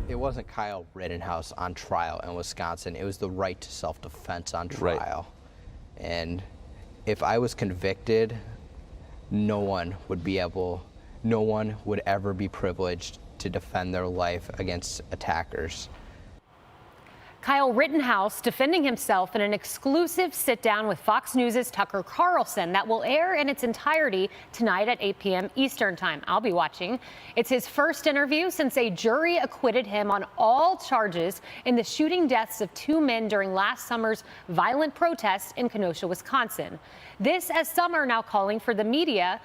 It wasn't Kyle Rittenhouse on trial in Wisconsin. It was the right to self-defense on trial. Right. And if I was convicted, no one would ever be privileged to defend their life against attackers. Kyle Rittenhouse defending himself in an exclusive sit-down with Fox News' Tucker Carlson that will air in its entirety tonight at 8 p.m. Eastern Time. I'll be watching. It's his first interview since a jury acquitted him on all charges in the shooting deaths of 2 men during last summer's violent protests in Kenosha, Wisconsin. This as some are now calling for the media,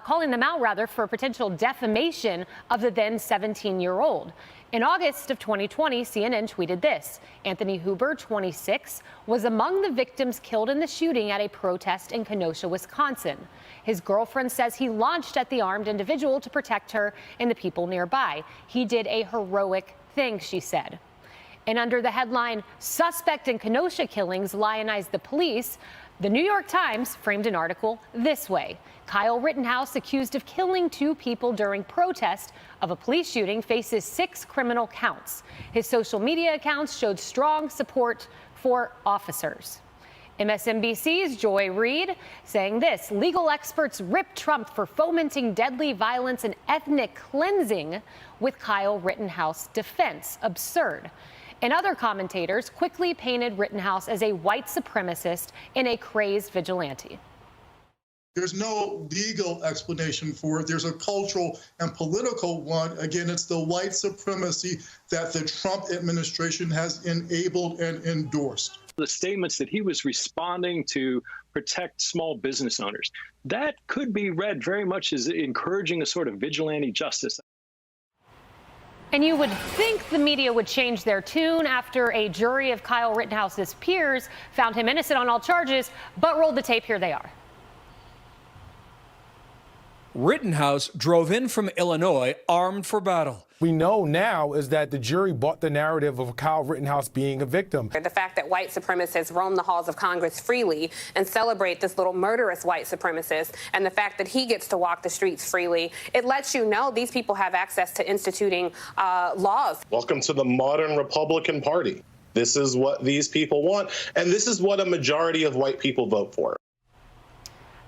calling them out rather for potential defamation of the then 17-year-old. In August of 2020, CNN tweeted this. Anthony Huber, 26, was among the victims killed in the shooting at a protest in Kenosha, Wisconsin. His girlfriend says he launched at the armed individual to protect her and the people nearby. He did a heroic thing, she said. And under the headline, "Suspect in Kenosha Killings Lionized the Police," the New York Times framed an article this way. Kyle Rittenhouse, accused of killing 2 people during protest of a police shooting, faces 6 criminal counts. His social media accounts showed strong support for officers. MSNBC's Joy Reid saying this: legal experts rip Trump for fomenting deadly violence and ethnic cleansing with Kyle Rittenhouse defense. Absurd. And other commentators quickly painted Rittenhouse as a white supremacist and a crazed vigilante. There's no legal explanation for it. There's a cultural and political one. Again, it's the white supremacy that the Trump administration has enabled and endorsed. The statements that he was responding to protect small business owners, that could be read very much as encouraging a sort of vigilante justice. And you would think the media would change their tune after a jury of Kyle Rittenhouse's peers found him innocent on all charges, but rolled the tape. Here they are. Rittenhouse drove in from Illinois armed for battle. We know now is that the jury bought the narrative of Kyle Rittenhouse being a victim. The fact that white supremacists roam the halls of Congress freely and celebrate this little murderous white supremacist, and the fact that he gets to walk the streets freely, it lets you know these people have access to instituting laws. Welcome to the modern Republican Party. This is what these people want, and this is what a majority of white people vote for.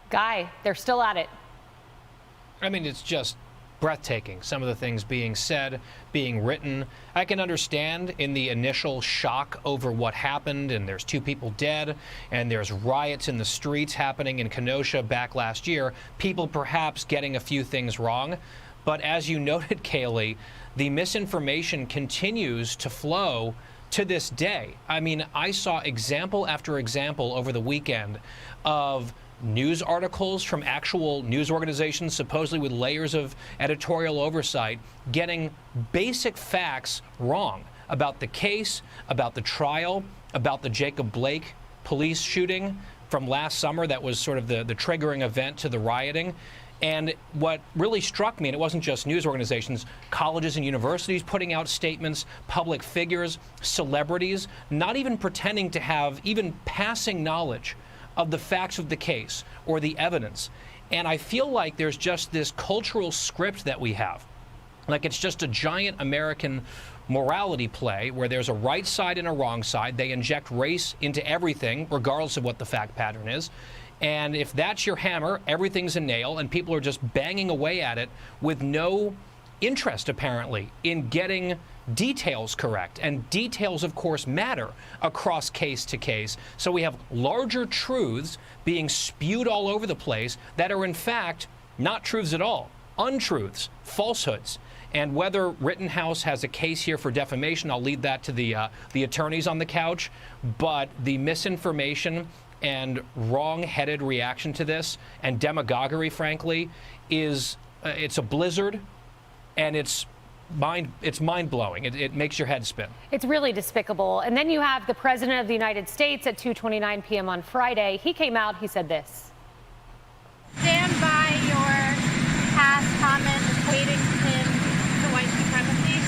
Guy, they're still at it. I mean, it's just breathtaking, some of the things being said, being written. I can understand in the initial shock over what happened, and there's 2 people dead, and there's riots in the streets happening in Kenosha back last year, people perhaps getting a few things wrong. But as you noted, Kaylee, the misinformation continues to flow to this day. I mean, I saw example after example over the weekend of news articles from actual news organizations, supposedly with layers of editorial oversight, getting basic facts wrong about the case, about the trial, about the Jacob Blake police shooting from last summer that was sort of the triggering event to the rioting. And what really struck me, and it wasn't just news organizations, colleges and universities putting out statements, public figures, celebrities, not even pretending to have even passing knowledge of the facts of the case or the evidence. And I feel like there's just this cultural script that we have. Like it's just a giant American morality play where there's a right side and a wrong side. They inject race into everything, regardless of what the fact pattern is. And if that's your hammer, everything's a nail, and people are just banging away at it with no interest, apparently, in getting details correct. And details, of course, matter across case to case. So we have larger truths being spewed all over the place that are, in fact, not truths at all, untruths, falsehoods. And whether Rittenhouse has a case here for defamation, I'll leave that to the attorneys on the couch. But the misinformation and wrong-headed reaction to this and demagoguery, frankly, is it's a blizzard, and it's mind-blowing. It makes your head spin. It's really despicable. And then you have the President of the United States at 2:29 p.m. on Friday. He came out, he said this. Stand by your past comments equating him to white supremacy?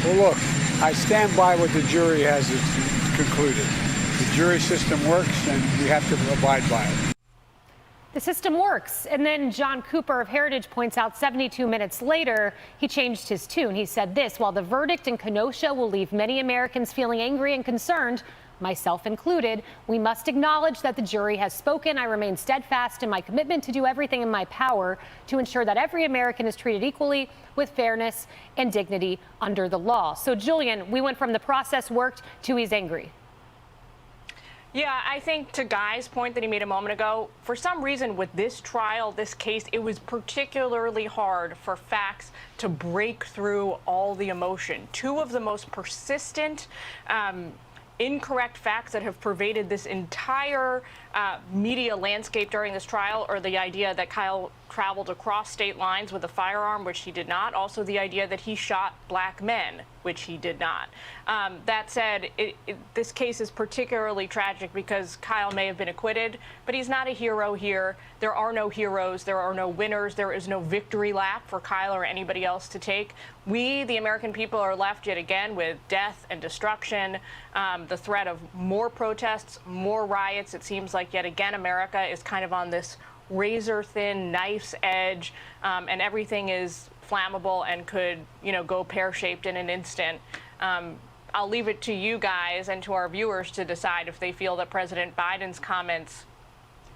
Well, look, I stand by what the jury has concluded. The jury system works, and we have to abide by it. The system works. And then John Cooper of Heritage points out 72 minutes later, he changed his tune. He said this: while the verdict in Kenosha will leave many Americans feeling angry and concerned, myself included, we must acknowledge that the jury has spoken. I remain steadfast in my commitment to do everything in my power to ensure that every American is treated equally with fairness and dignity under the law. So, Julian, we went from the process worked to he's angry. Yeah, I think to Guy's point that he made a moment ago, for some reason with this trial, this case, it was particularly hard for facts to break through all the emotion. Two of the most persistent, incorrect facts that have pervaded this entire media landscape during this trial are the idea that Kyle traveled across state lines with a firearm, which he did not. Also, the idea that he shot black men, which he did not. That said, this case is particularly tragic because Kyle may have been acquitted, but he's not a hero here. There are no heroes. There are no winners. There is no victory lap for Kyle or anybody else to take. We, the American people, are left yet again with death and destruction, the threat of more protests, more riots. It seems like yet again America is kind of on this razor-thin knife's edge, and everything is flammable and could, go pear-shaped in an instant. I'll leave it to you guys and to our viewers to decide if they feel that President Biden's comments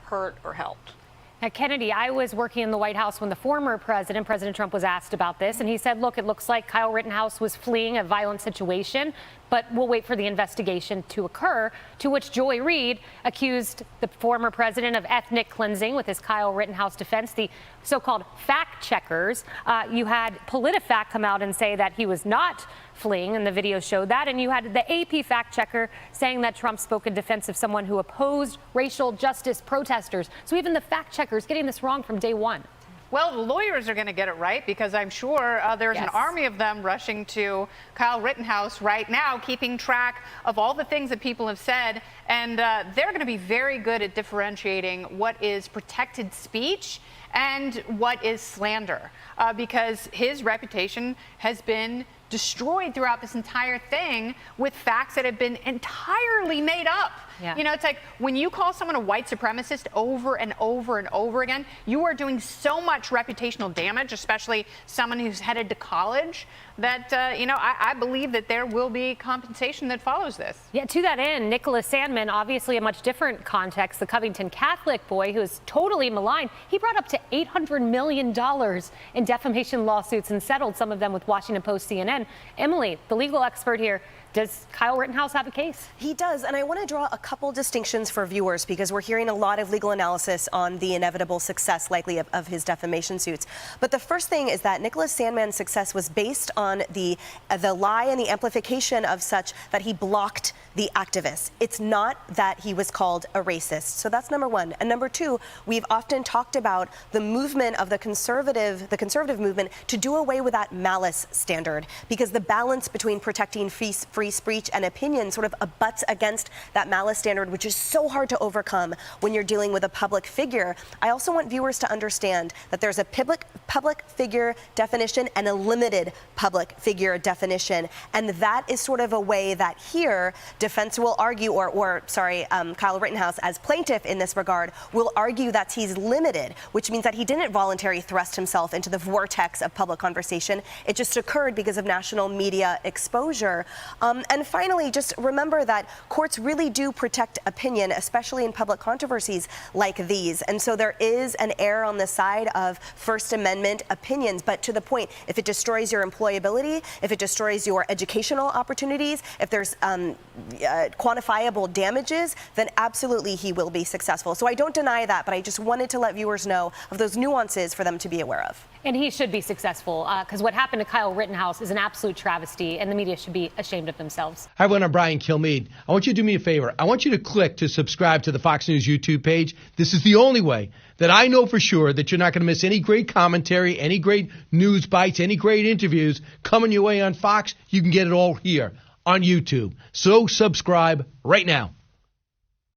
hurt or helped. Now, Kennedy, I was working in the White House when the former president, President Trump, was asked about this, and he said, look, it looks like Kyle Rittenhouse was fleeing a violent situation, but we'll wait for the investigation to occur, to which Joy Reid accused the former president of ethnic cleansing with his Kyle Rittenhouse defense, the so-called fact checkers. You had PolitiFact come out and say that he was not fleeing, and the video showed that. And you had the AP fact checker saying that Trump spoke in defense of someone who opposed racial justice protesters. So even the fact checkers getting this wrong from day one. Well, the lawyers are going to get it right because I'm sure there's an army of them rushing to Kyle Rittenhouse right now, keeping track of all the things that people have said. And they're going to be very good at differentiating what is protected speech and what is slander, because his reputation has been destroyed throughout this entire thing with facts that have been entirely made up. Yeah. It's like when you call someone a white supremacist over and over and over again, you are doing so much reputational damage, especially someone who's headed to college, that, I believe that there will be compensation that follows this. Yeah, to that end, Nicholas Sandmann, obviously a much different context, the Covington Catholic boy who is totally maligned, he brought up to $800 million in defamation lawsuits and settled some of them with Washington Post, CNN. Emily, the legal expert here, does Kyle Rittenhouse have a case? He does, and I want to draw a couple distinctions for viewers because we're hearing a lot of legal analysis on the inevitable success likely of his defamation suits. But the first thing is that Nicholas Sandmann's success was based on the lie and the amplification of such that he blocked the activists. It's not that he was called a racist. So that's number one. And number two, we've often talked about the movement of the conservative movement to do away with that malice standard because the balance between protecting free speech and opinion sort of abuts against that malice standard, which is so hard to overcome when you're dealing with a public figure. I also want viewers to understand that there's a public figure definition and a limited public figure definition. And that is sort of a way that here defense will argue, Kyle Rittenhouse as plaintiff in this regard will argue that he's limited, which means that he didn't voluntarily thrust himself into the vortex of public conversation. It just occurred because of national media exposure. And finally, just remember that courts really do protect opinion, especially in public controversies like these. And so there is an error on the side of First Amendment opinions. But to the point, if it destroys your employability, if it destroys your educational opportunities, if there's quantifiable damages, then absolutely he will be successful. So I don't deny that, but I just wanted to let viewers know of those nuances for them to be aware of. And he should be successful because what happened to Kyle Rittenhouse is an absolute travesty, and the media should be ashamed of themselves. Hi, everyone. I'm Brian Kilmeade. I want you to do me a favor. I want you to click to subscribe to the Fox News YouTube page. This is the only way that I know for sure that you're not going to miss any great commentary, any great news bites, any great interviews coming your way on Fox. You can get it all here on YouTube. So subscribe right now.